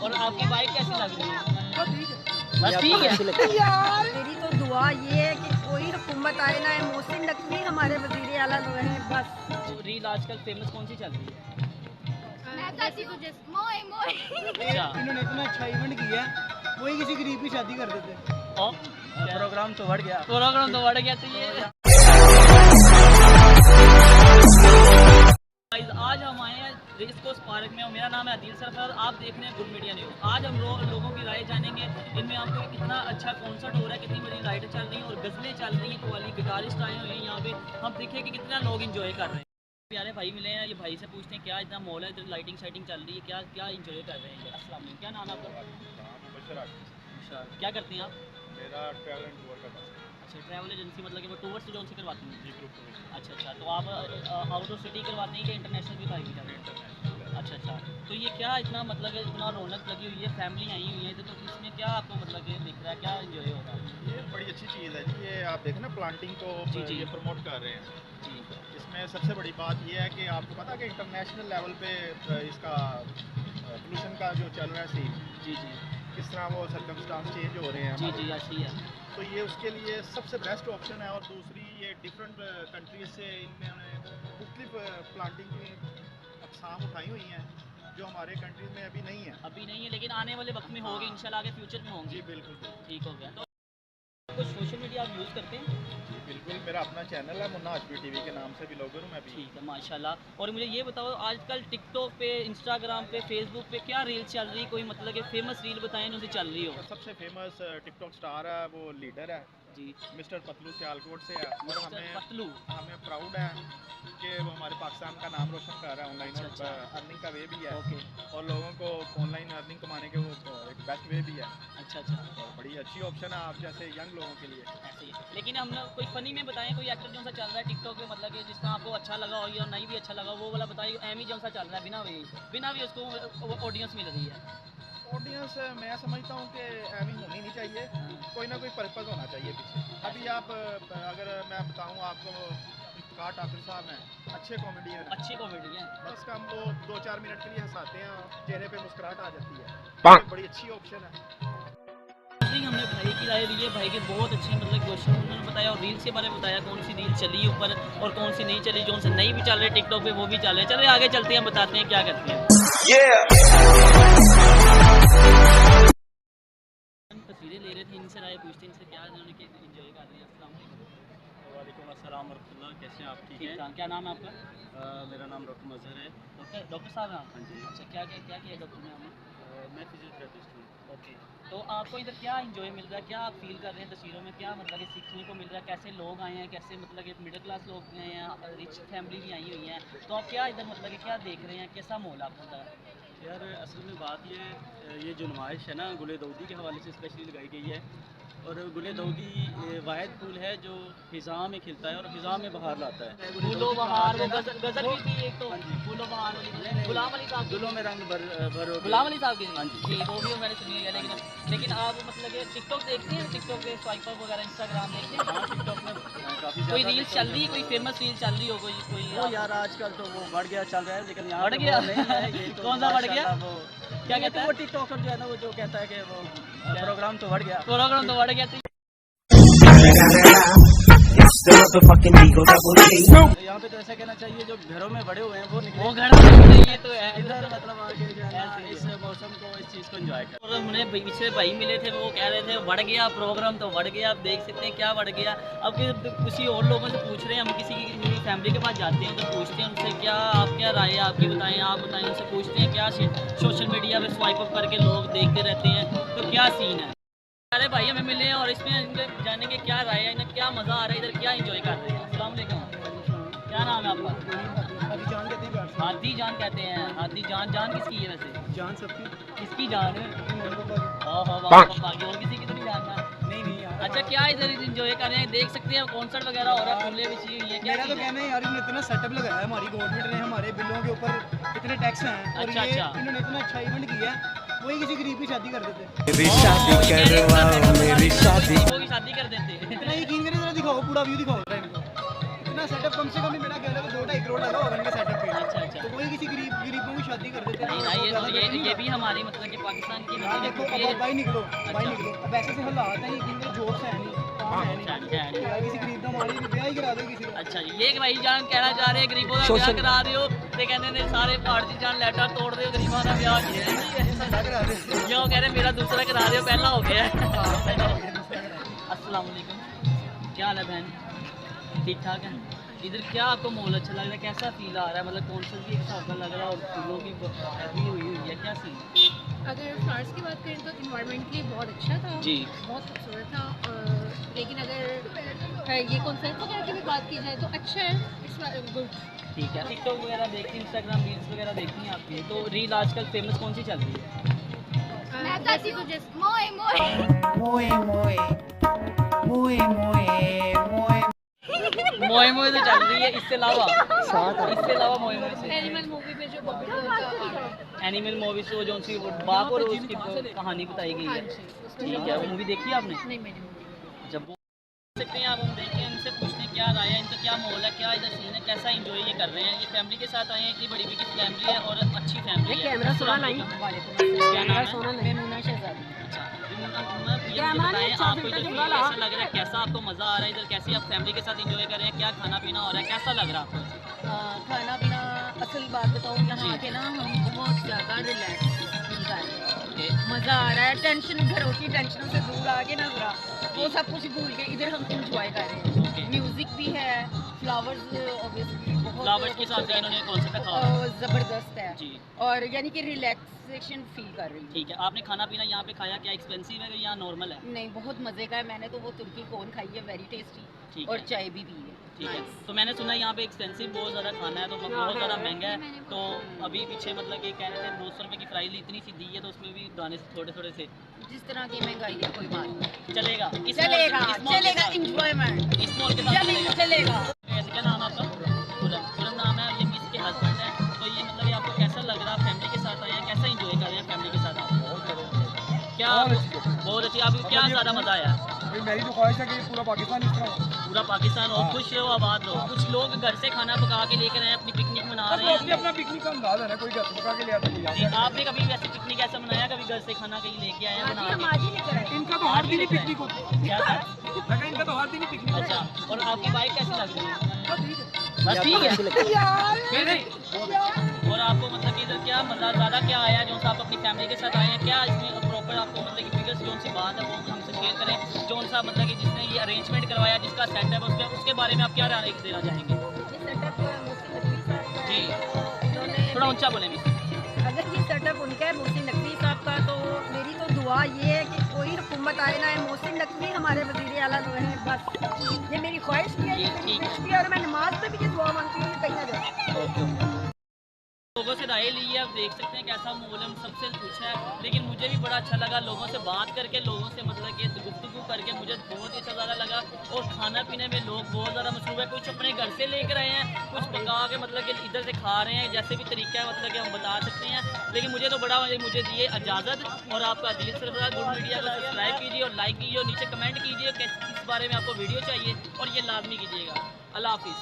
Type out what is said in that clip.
और आपकी बाइक कैसी लग रही है? ठीक है। बस ठीक है यार मेरी तो दुआ ये है कि कोई हुकूमत आए ना, मोहसिन नकवी हमारे वजीर आला रहे बस। तो रील आजकल फेमस कौन सी चल रही है? अच्छा, इन्होंने इतना अच्छा इवेंट किया है, वही किसी गरीब की शादी कर देते। और प्रोग्राम तो बढ़ गया। प्रोग्राम तो बढ़ गया। तो ये Guys, आज हम आए हैं रेस कोर्स पार्क में और मेरा नाम है आदिल सरफराज। आप देख रहे हैं गुड मीडिया न्यूज़। आज हम लोगों की राय जानेंगे इनमें आपको कितना अच्छा कॉन्सर्ट हो रहा है, कितनी बड़ी राइडें चल रही हैं और गज़लें चल रही हैं, कव्वाली गिटारिस्ट आए हुए हैं यहाँ पे। हम देखें कि कितना लोग इंजॉय कर रहे हैं। प्यारे भाई मिले हैं, ये भाई से पूछते हैं क्या इतना मॉल है, इधर लाइटिंग शाइटिंग चल रही है, क्या क्या इंजॉय कर रहे हैं। अस्सलाम वालेकुम, क्या नाम है आपका? अच्छा, क्या करते हैं आप? मेरा ट्रैवल एंड टूर का काम। अच्छा, ट्रैवल एजेंसी मतलब कि वो टूर्स जो उनसे करवाती हैं? जी, ग्रुप टूर। अच्छा, तो आप आउट ऑफ सिटी करवाते हैं कि इंटरनेशनल भी भाई भी करते हैं? अच्छा, तो ये क्या इतना मतलब इतना रौनक लगी हुई है, फैमिली आई हुई है, तो इसमें क्या आपको मतलब कि दिख रहा है, क्या इंजॉय हो रहा है? ये बड़ी अच्छी चीज़ है जी। ये आप देखें ना, प्लांटिंग को जी। ये प्रमोट कर रहे हैं जी इसमें सबसे बड़ी बात ये है कि आपको पता है कि इंटरनेशनल लेवल पे इसका पोल्यूशन का जो चल रहा है सीन, जी किस तरह वो सर्कमस्टांस चेंज हो रहे हैं जी हमारे। जी अच्छी है। तो ये उसके लिए सबसे बेस्ट ऑप्शन है। और दूसरी ये डिफरेंट कंट्रीज से इन्होंने मुख्तलिफ प्लांटिंग की अकसाम उठाई हुई हैं जो हमारे कंट्रीज में अभी नहीं है। अभी नहीं है लेकिन आने वाले वक्त में होगी इंशाल्लाह, आगे फ्यूचर में होंगी। जी बिल्कुल। ठीक हो गया। तो कुछ सोशल मीडिया आप यूज़ करते हैं? जी बिल्कुल, मेरा अपना चैनल है मुन्ना हाशमी टीवी के नाम से भी लोग हूँ मैं भी। ठीक है माशाल्लाह। और मुझे ये बताओ आजकल टिकटॉक पे, इंस्टाग्राम पे, फेसबुक पे क्या रील चल रही है? कोई मतलब कि फेमस रील बताएं जो चल रही हो। सबसे फेमस टिकटॉक स्टार है वो लीडर है जी, मिस्टर पतलू सियालकोट से है। और मिस्टर पतलू। हमें प्राउड है कि वो हमारे पाकिस्तान का नाम रोशन कर रहा है ऑनलाइन। अच्छा। और अर्निंग का वे भी है ओके, और लोगों को ऑनलाइन अर्निंग कमाने के वो एक बेस्ट वे भी है। अच्छा। और बड़ी अच्छी ऑप्शन है आप जैसे यंग लोगों के लिए। ऐसे ही है। लेकिन हम लोग कोई फ़नी में बताएं, कोई एक्टर जो सा चल रहा है टिकटॉक पे, मतलब कि जिस तरह आपको अच्छा लगा हो या नहीं भी अच्छा लगा, वो वाला बताइए। एमी जो सा चल रहा है बिना भी उसको ऑडियंस मिल रही है। ऑडियंस मैं समझता हूँ कि ऐवी होनी नहीं चाहिए, कोई ना कोई पर्पज़ होना चाहिए पीछे। अभी आप अगर मैं बताऊँ आपको, इफ्तिखार टाकिर साहब हैं, अच्छे कॉमेडियन हैं, अच्छी कॉमेडी है। बस कम वो 2-4 मिनट के लिए हंसाते हैं, चेहरे पे मुस्कुराहट आ जाती है। ये बड़ी अच्छी ऑप्शन है। हमने भाई की राय दी है, भाई के बहुत अच्छे मतलब क्वेश्चन उन्होंने बताया और रील्स के बारे में बताया, कौन सी रील चली ऊपर और कौन सी नहीं चली, जो से नहीं भी चल रहे टिकटॉक पे वो भी चल रहे। चलिए आगे चलते हैं, हम बताते हैं क्या करते हैं। हम तस्वीरें ले रहे थे, इनसे राय पूछते हैं इनसे क्या इन्होंने एंजॉय कर रहे हैं। अस्सलाम वालेकुम। वालेकुम अस्सलाम वरहमतुल्लाह, कैसे हैं आप? ठीक है। क्या नाम है आपका? मेरा नाम डॉक्टर मजहर है। डॉक्टर साहब हैं आप? हाँ जी। अच्छा, क्या किया डॉक्टर ने आपने? मैं फिजियोथेरेपिस्ट हूँ। ओके, तो आपको इधर क्या इंजॉय मिल रहा है, क्या आप फील कर रहे हैं तस्वीरों में, क्या मतलब कि सीखने को मिल रहा है, कैसे लोग आए हैं, कैसे मतलब कि मिडिल क्लास लोग आए हैं, रिच फैमिली भी आई हुई हैं, तो आप क्या इधर मतलब कि क्या देख रहे हैं, कैसा माहौल आपको लग रहा है? यार असल में बात ये जो नुमाइश है ना गुले दाऊदी के हवाले से स्पेशली लगाई गई है। और गुले दाऊदी वाहिद फूल है जो फ़िज़ा में खिलता है और फ़िज़ा में बहार लाता है। फूलो बहार, वो गजल भी थी एक तो, फूलो बहार गुलाम अली साहब, दिलों में रंग भरो। गुलाम अली साहब की। हाँ जी। ठीक, वो भी मैंने सुनी है। लेकिन आप मतलब कि टिकटॉक देखते हैं, टिकटॉक पे स्वाइप अप वगैरह, इंस्टाग्राम देखते हैं? हाँ, टिकटॉक में काफ़ी कोई ज़्यादा रील चल रही है, कोई फेमस रील चल रही हो, कोई वो यार आजकल तो वो बढ़ गया चल रहा है, लेकिन यहाँ बढ़ पे गया? वो नहीं है। ये तो कौन सा बढ़ गया? माशाल्लाह वो क्या कहता है? वो टिकटॉकर जो है ना, वो जो कहता है कि वो प्रोग्राम तो बढ़ गया। प्रोग्राम तो बढ़ गया। तो यहाँ पे तो ऐसा कहना चाहिए जो घरों में बड़े हुए हैं वो वो निकले घर में ये तो है इधर मतलब आके जो है ना इस मौसम को, इस चीज़ को एंजॉय कर। और हमने पीछे भाई मिले थे, वो कह रहे थे बढ़ गया प्रोग्राम, तो बढ़ गया। आप देख सकते हैं क्या बढ़ गया। अब किसी और लोगों से पूछ रहे हैं, हम किसी की फैमिली के पास जाते हैं तो पूछते हैं उनसे क्या आप क्या राय है आपकी, बताएं आप बताएं। उनसे पूछते हैं क्या सोशल मीडिया पे स्वाइप अप करके लोग देखते रहते हैं, तो क्या सीन है। अरे भाई हमें मिले हैं और इसमें जाने के क्या राय है, इन्हें क्या मज़ा आ रहा है, इधर क्या एंजॉय कर रहे हैं। अस्सलाम वालेकुम, क्या नाम है आपका? अभी जान कहते हैं हादी जान कहते हैं। हादी जान किसकी है वैसे? जान सबकी। किसकी जान है? और किसी की तो नहीं जानना। नहीं यार। अच्छा, क्या इधर एंजॉय कर रहे हैं? देख सकते हैं कॉन्सर्ट वगैरह हो रहा है, फूलें बिछी हुई है, क्या मेरा तो चीज़ है? कहना है यार, इन्होंने इतना सेटअप लगाया है, हमारी गवर्नमेंट ने हमारे बिलों के ऊपर इतने टैक्स हैं और अच्छा, ये अच्छा। इन्होंने इतना अच्छा इवेंट किया है, वही किसी गरीब की शादी कर देते। मेरी शादी करवाओ, मेरी शादी की शादी कर देते हैं। इतना यकीन करें, जरा दिखाओ पूरा व्यू दिखाओ जरा इनको। इतना सेटअप कम से कम भी मेरा ख्याल है 2-2.5 करोड़ लगा होगा इनके सेटअप पे। अच्छा। तो वही किसी गरीबों की शादी कर देते नहीं हैं। ना, ज़्यादा ये नहीं ये है। भी हमारी मतलब कि पाकिस्तान की हाँ, मतलब देखो कि अब भाई निकलो अच्छा। अब ऐसे से हालात हैं इनके जॉब्स है नहीं, काम है अच्छा, नहीं, है नहीं। यार किसी गरीब का मारी भी ब्याह ही करा दे किसी का। अच्छा जी, ये भाई जान कहना चाह रहे हैं गरीबों का ब्याह करा दियो ते कहते ने सारे भारतीय जान लेटर तोड़ दियो गरीबों का ब्याह किया साडा करा दे। क्यों कह रहे मेरा दूसरा करा दियो पहला हो गया है। हाँ, पहला हो गया, दूसरा करा दे। अस्सलाम वालेकुम, क्या हाल है बहन, ठीक ठाक है? इधर क्या आपको माहौल अच्छा लग रहा है, कैसा फील आ रहा है, मतलब कौन सा भी एक हिसाब का लग रहा है और फूलों की हैवी हुई है, क्या सीन? अगर फ्लावर्स की बात करें तो इन्वायरमेंटली बहुत अच्छा था जी। बहुत खूबसूरत था। लेकिन अगर ये कॉन्फ्रेंस वगैरह की भी बात की जाए तो अच्छा है, इट्स गुड। ठीक है, टिकटॉक वगैरह देखती हैं, इंस्टाग्राम रील्स वगैरह देखती हैं आपकी, तो रील आजकल फेमस कौन सी चल रही है? वैसे तो जैसे मोए मोए तो चल रही है, इससे अलावा मोए मोए से एनिमल मूवी में जो बॉबी डॉल का एनिमल मूवी से वो जो सी बाप और उसकी कहानी बताई गई हाँ है। जी, उसका ठीक है, वो मूवी देखी है आपने? नहीं मैंने movie जब वो सकते हैं आप, हम देखें इनसे पूछते हैं क्या राय है, इनका क्या माहौल है, क्या इधर सीन है, कैसा एंजॉय ये कर रहे हैं, ये फैमिली के साथ आए हैं, इतनी बड़ी बिग फैमिली है और अच्छी फैमिली है। कैमरा सोना नहीं। क्या नाम है? सोना नहीं। मेमूना शहजादी। अच्छा, ये मुझे बताएं आपको इधर feel कैसा लग रहा है, कैसा आपको मज़ा आ रहा है इधर, कैसे आप फैमिली के साथ एंजॉय कर रहे हैं, क्या खाना पीना हो रहा है, कैसा लग रहा है आपको? खाना पीना असल बात बताऊँ यहाँ जी। के ना हम बहुत ज़्यादा रिलैक्स फील कर रहे हैं। ओके, मज़ा आ रहा है, टेंशन घरों की टेंशनों से दूर आके ना जरा वो सब कुछ भूल के इधर हम इंजॉय कर रहे ओके। हैं। म्यूजिक भी है, फ्लावर्स ऑब्वियसली बहुत फ्लावर्स के साथ इन्होंने कॉन्सेप्ट रखा हुआ है। ज़बरदस्त है जी, और यानी कि रिलैक्सेशन फील कर रही हूँ। ठीक है, आपने खाना पीना यहाँ पे खाया, क्या एक्सपेंसिव है या नॉर्मल है? नहीं बहुत मज़े का है, मैंने तो वो तुर्की कोन खाई है, वेरी टेस्टी, ठीक और है। चाय भी पी है। ठीक है, Nice. तो मैंने सुना यहाँ पे एक्सपेंसिव बहुत ज़्यादा खाना है, तो बहुत ज़्यादा महंगा है, तो अभी पीछे मतलब कि कह रहे थे 200 रुपये की फ्राई ली, इतनी सी दी है, तो उसमें भी दाने से थोड़े थोड़े से जिस तरह की महंगाई है कोई बात नहीं, चलेगा, चलेगा इस मॉल के चलेगा, साथ- इंजॉयमेंट इस मॉल के साथ चलेगा। चलेगा। कैसे, क्या नाम है आपका? पूरम नाम है, ये इसके हस्बैंड है, तो ये मतलब ये आपको कैसा लग रहा है, फैमिली के साथ आए हैं, कैसा इंजॉय कर रहे हैं फैमिली के साथ आप? क्या बहुत अच्छी, आपको क्या ज़्यादा मज़ा आया? मेरी तो ख्वाहिश है कि पूरा पाकिस्तान इस तरह हो। पूरा पाकिस्तान हो, खुश रहो, आबाद रहो। कुछ लोग घर से खाना पका के लेकर आए, अपनी पिकनिक मना रहे हैं। अपना पिकनिक का अंदाज है ना, कोई घर पका के ले आता कोई जी, आपने कभी वैसे पिकनिक ऐसा मनाया, कभी घर से खाना कहीं लेके आए हैं बना के? इनका तो हर दिन ही पिकनिक होता है। क्या था? लगा इनका तो हर दिन ही पिकनिक अच्छा, और आपकी बाइक कैसी लग रही है? बस ठीक है। और आपको मतलब कि इधर क्या मज़ा ज़्यादा क्या आया जो सा आप अपनी फैमिली के साथ आए हैं, क्या इसमें प्रॉपर आपको मतलब कि बिगेस्ट जो सी बात है वो हमसे शेयर करें, जो सा मतलब कि जिसने ये अरेंजमेंट करवाया, जिसका सेटअप है उसके बारे में आप क्या राय देना चाहेंगे? जी, थोड़ा ऊंचा बोलें मिस। अगर ये सेटअप उनका है मोहसिन नकवी साहब का, तो मेरी तो दुआ ये है कि कोई हुकूमत आए ना, मोहसिन नकवी हमारे वज़ीर आला जो है, बस ये मेरी ख्वाहिश भी है, ये मेरी विश भी है, और मैं नमाज में भी ये दुआ मांगती हूँ कि कहीं ना जाए। लोगों से राय ली है, आप देख सकते हैं कैसा माहौल है, हम सबसे पूछा है, लेकिन मुझे भी बड़ा अच्छा लगा लोगों से बात करके, लोगों से मतलब कि गुफ्तगू करके मुझे बहुत ही अच्छा ज़्यादा लगा। और खाना पीने में लोग बहुत ज़्यादा मशहूर है, कुछ अपने घर से लेकर आए हैं, कुछ पका के मतलब कि इधर से खा रहे हैं, जैसे भी तरीका है मतलब कि हम बता सकते हैं। लेकिन मुझे तो बड़ा मुझे दिए इजाज़त, और आपका दिल सरफराज गुड मीडिया को सब्सक्राइब कीजिए और लाइक कीजिए और नीचे कमेंट कीजिए किस बारे में आपको वीडियो चाहिए, और ये लाजमी कीजिएगा। अल्लाह हाफिज़।